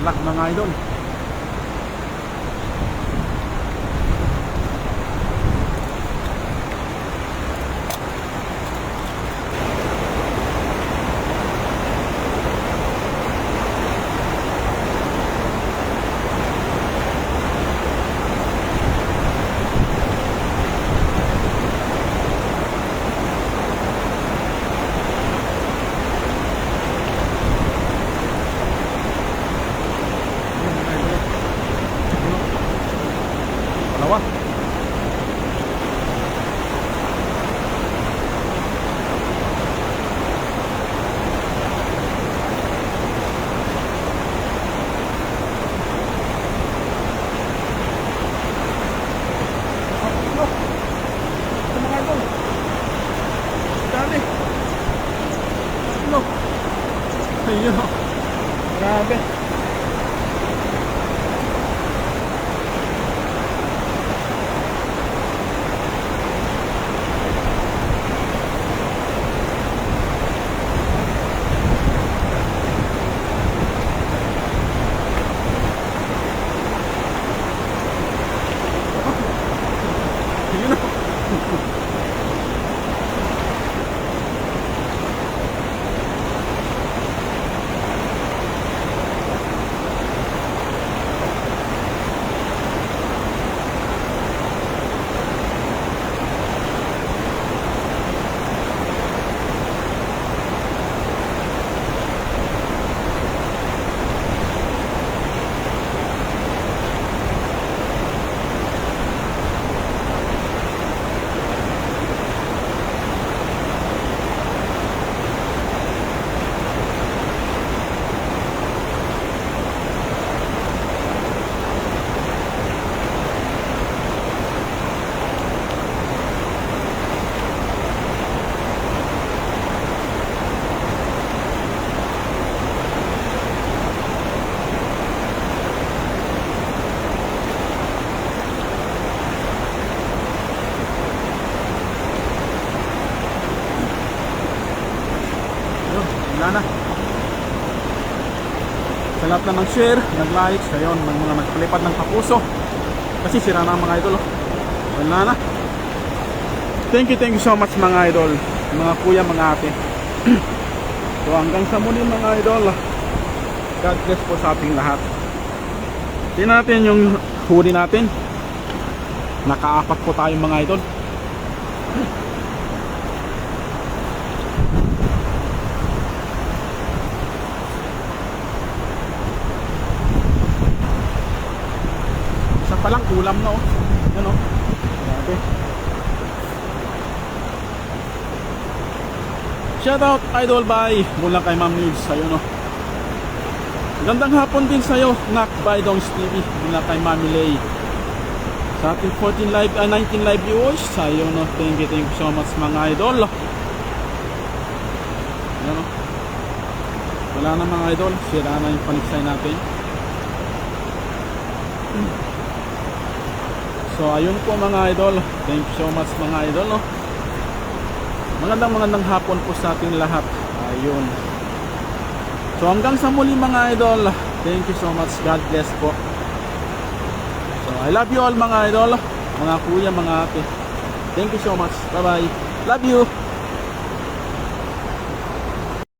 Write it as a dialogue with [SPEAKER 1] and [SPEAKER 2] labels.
[SPEAKER 1] Tarlac mga idol. Dalawa. Ayun o. Grabe. Ayun o. Wala na. Sa lahat na nag-share, nag-like, ayun, mga nagpalipad ng kapuso. Kasi sira na ang mga idol. Wala na. Thank you so much mga idol. Mga kuya, mga ate. So hanggang sa muli mga idol. God bless po sa ating lahat. Tingnan natin yung huli natin. Nakaapat po tayo mga idol. Palang kulam na oh. Yan oh. Grabe. Shoutout Idol by mula kay Ma'am Needs. Ayun oh. Gandang hapon din sa'yo Nak by Dongs TV mula kay Mami Lay. Sa ating 19 live viewers. Ayun oh. Thank you so much mga idol. Yan oh. Wala na mga idol. Sira na yung paniksay natin. So ayun po mga idol. Thank you so much mga idol no? Magandang hapon po sa ating lahat. Ayun. So hanggang sa muli mga idol. Thank you so much. God bless po. So I love you all mga idol. Mga kuya, mga ate. Thank you so much. Bye bye. Love you.